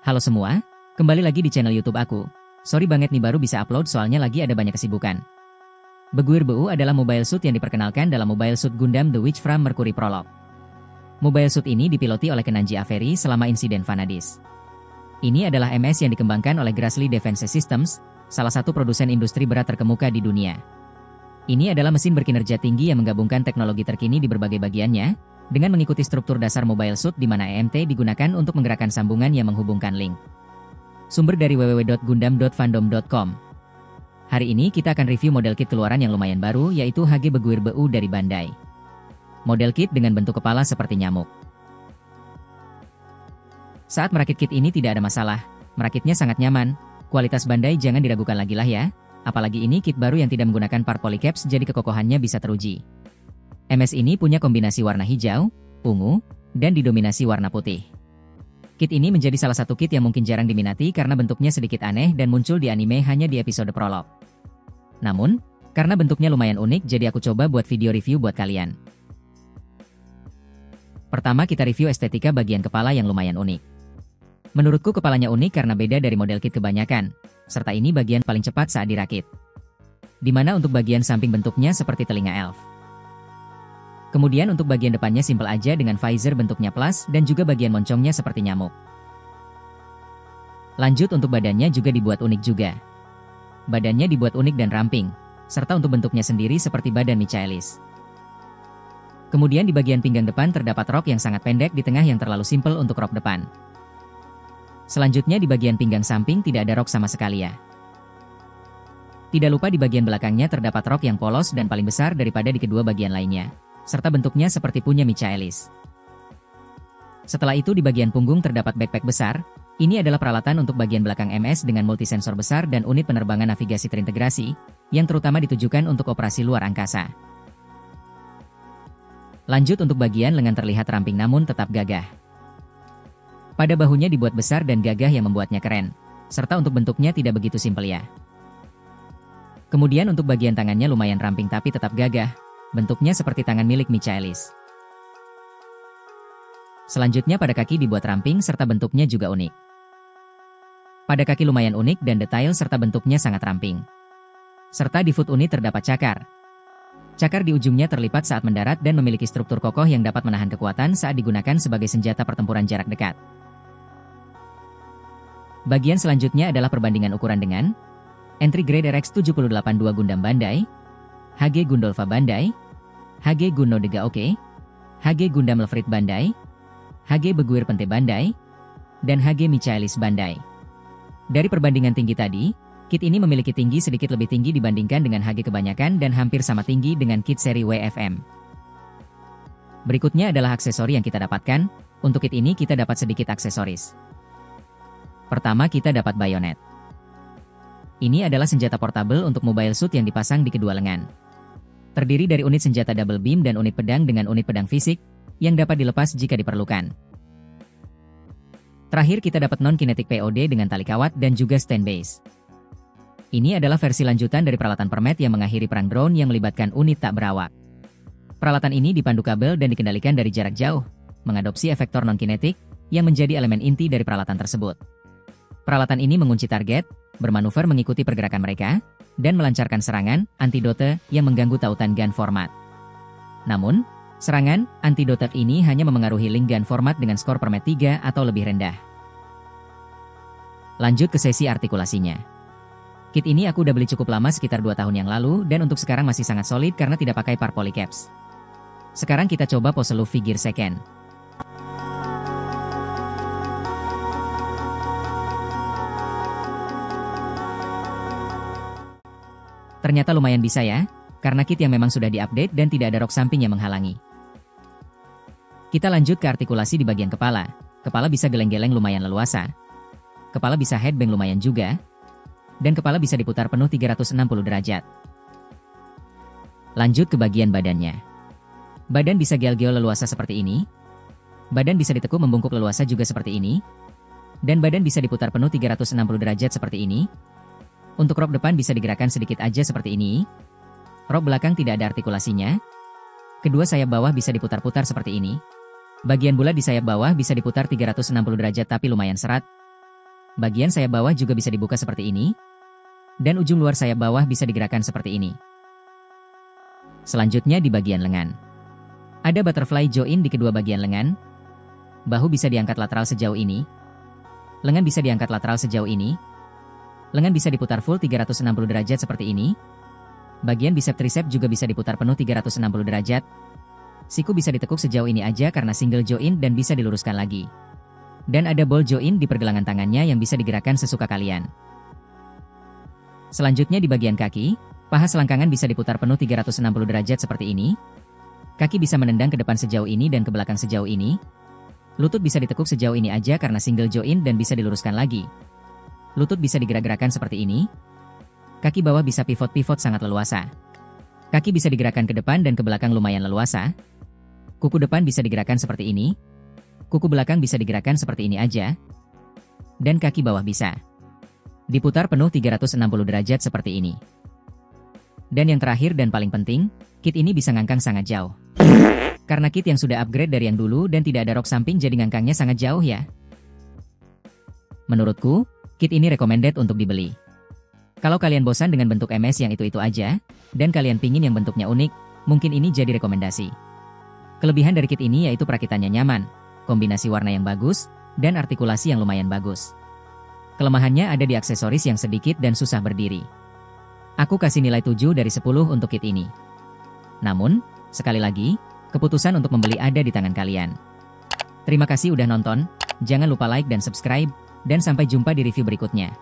Halo semua, kembali lagi di channel YouTube aku. Sorry banget nih baru bisa upload soalnya lagi ada banyak kesibukan. Beguir BU adalah mobile suit yang diperkenalkan dalam Mobile Suit Gundam The Witch from Mercury Prologue. Mobile suit ini dipiloti oleh Kenanji Avery selama insiden Vanadis. Ini adalah MS yang dikembangkan oleh Grassley Defense Systems, salah satu produsen industri berat terkemuka di dunia. Ini adalah mesin berkinerja tinggi yang menggabungkan teknologi terkini di berbagai bagiannya, dengan mengikuti struktur dasar mobile suit di mana EMT digunakan untuk menggerakkan sambungan yang menghubungkan link. Sumber dari www.gundam.fandom.com. Hari ini kita akan review model kit keluaran yang lumayan baru yaitu HG Beguir BU dari Bandai. Model kit dengan bentuk kepala seperti nyamuk. Saat merakit kit ini tidak ada masalah, merakitnya sangat nyaman, kualitas Bandai jangan diragukan lagi lah ya, apalagi ini kit baru yang tidak menggunakan part polycaps jadi kekokohannya bisa teruji. MS ini punya kombinasi warna hijau, ungu, dan didominasi warna putih. Kit ini menjadi salah satu kit yang mungkin jarang diminati karena bentuknya sedikit aneh dan muncul di anime hanya di episode prolog. Namun, karena bentuknya lumayan unik jadi aku coba buat video review buat kalian. Pertama kita review estetika bagian kepala yang lumayan unik. Menurutku kepalanya unik karena beda dari model kit kebanyakan, serta ini bagian paling cepat saat dirakit. Dimana untuk bagian samping bentuknya seperti telinga elf. Kemudian untuk bagian depannya simpel aja dengan visor bentuknya plus dan juga bagian moncongnya seperti nyamuk. Lanjut untuk badannya juga dibuat unik juga. Badannya dibuat unik dan ramping, serta untuk bentuknya sendiri seperti badan Michaelis. Kemudian di bagian pinggang depan terdapat rok yang sangat pendek di tengah yang terlalu simpel untuk rok depan. Selanjutnya di bagian pinggang samping tidak ada rok sama sekali ya. Tidak lupa di bagian belakangnya terdapat rok yang polos dan paling besar daripada di kedua bagian lainnya, serta bentuknya seperti punya Michaelis. Setelah itu di bagian punggung terdapat backpack besar, ini adalah peralatan untuk bagian belakang MS dengan multisensor besar dan unit penerbangan navigasi terintegrasi, yang terutama ditujukan untuk operasi luar angkasa. Lanjut untuk bagian lengan terlihat ramping namun tetap gagah. Pada bahunya dibuat besar dan gagah yang membuatnya keren, serta untuk bentuknya tidak begitu simpel ya. Kemudian untuk bagian tangannya lumayan ramping tapi tetap gagah, bentuknya seperti tangan milik Michaelis. Selanjutnya pada kaki dibuat ramping serta bentuknya juga unik. Pada kaki lumayan unik dan detail serta bentuknya sangat ramping. Serta di foot unit terdapat cakar. Cakar di ujungnya terlipat saat mendarat dan memiliki struktur kokoh yang dapat menahan kekuatan saat digunakan sebagai senjata pertempuran jarak dekat. Bagian selanjutnya adalah perbandingan ukuran dengan Entry Grade RX-78-2 Gundam Bandai, HG Gundolfa Bandai, HG Gunno Dega Oke, HG Gundam Levrit Bandai, HG Beguir Pente Bandai, dan HG Michaelis Bandai. Dari perbandingan tinggi tadi, kit ini memiliki tinggi sedikit lebih tinggi dibandingkan dengan HG kebanyakan dan hampir sama tinggi dengan kit seri WFM. Berikutnya adalah aksesori yang kita dapatkan. Untuk kit ini kita dapat sedikit aksesoris. Pertama kita dapat bayonet. Ini adalah senjata portable untuk mobile suit yang dipasang di kedua lengan. Terdiri dari unit senjata double beam dan unit pedang dengan unit pedang fisik, yang dapat dilepas jika diperlukan. Terakhir kita dapat non-kinetic POD dengan tali kawat dan juga stand base. Ini adalah versi lanjutan dari peralatan permet yang mengakhiri perang drone yang melibatkan unit tak berawak. Peralatan ini dipandu kabel dan dikendalikan dari jarak jauh, mengadopsi efektor non-kinetik, yang menjadi elemen inti dari peralatan tersebut. Peralatan ini mengunci target, bermanuver mengikuti pergerakan mereka, dan melancarkan serangan, antidote, yang mengganggu tautan gun format. Namun, serangan, antidote ini hanya memengaruhi link gun format dengan skor permet 3 atau lebih rendah. Lanjut ke sesi artikulasinya. Kit ini aku udah beli cukup lama sekitar 2 tahun yang lalu dan untuk sekarang masih sangat solid karena tidak pakai part polycaps. Sekarang kita coba pose loop figure second. Ternyata lumayan bisa ya, karena kit yang memang sudah diupdate dan tidak ada rok samping yang menghalangi. Kita lanjut ke artikulasi di bagian kepala. Kepala bisa geleng-geleng lumayan leluasa. Kepala bisa headbang lumayan juga. Dan kepala bisa diputar penuh 360 derajat. Lanjut ke bagian badannya. Badan bisa geol-geol leluasa seperti ini. Badan bisa ditekuk membungkuk leluasa juga seperti ini. Dan badan bisa diputar penuh 360 derajat seperti ini. Untuk rok depan bisa digerakkan sedikit aja seperti ini. Rok belakang tidak ada artikulasinya. Kedua sayap bawah bisa diputar-putar seperti ini. Bagian bulat di sayap bawah bisa diputar 360 derajat tapi lumayan serat. Bagian sayap bawah juga bisa dibuka seperti ini, dan ujung luar sayap bawah bisa digerakkan seperti ini. Selanjutnya di bagian lengan. Ada butterfly join di kedua bagian lengan. Bahu bisa diangkat lateral sejauh ini. Lengan bisa diangkat lateral sejauh ini. Lengan bisa diputar full 360 derajat seperti ini. Bagian bicep tricep juga bisa diputar penuh 360 derajat. Siku bisa ditekuk sejauh ini aja karena single join dan bisa diluruskan lagi. Dan ada ball join di pergelangan tangannya yang bisa digerakkan sesuka kalian. Selanjutnya di bagian kaki, paha selangkangan bisa diputar penuh 360 derajat seperti ini. Kaki bisa menendang ke depan sejauh ini dan ke belakang sejauh ini. Lutut bisa ditekuk sejauh ini aja karena single join dan bisa diluruskan lagi. Lutut bisa digerak-gerakkan seperti ini. Kaki bawah bisa pivot-pivot sangat leluasa. Kaki bisa digerakkan ke depan dan ke belakang lumayan leluasa. Kuku depan bisa digerakkan seperti ini. Kuku belakang bisa digerakkan seperti ini aja. Dan kaki bawah bisa diputar penuh 360 derajat seperti ini. Dan yang terakhir dan paling penting, kit ini bisa ngangkang sangat jauh. Karena kit yang sudah upgrade dari yang dulu dan tidak ada rok samping jadi ngangkangnya sangat jauh ya. Menurutku, kit ini recommended untuk dibeli. Kalau kalian bosan dengan bentuk MS yang itu-itu aja, dan kalian pingin yang bentuknya unik, mungkin ini jadi rekomendasi. Kelebihan dari kit ini yaitu perakitannya nyaman, kombinasi warna yang bagus, dan artikulasi yang lumayan bagus. Kelemahannya ada di aksesoris yang sedikit dan susah berdiri. Aku kasih nilai 7 dari 10 untuk kit ini. Namun, sekali lagi, keputusan untuk membeli ada di tangan kalian. Terima kasih udah nonton, jangan lupa like dan subscribe, dan sampai jumpa di review berikutnya.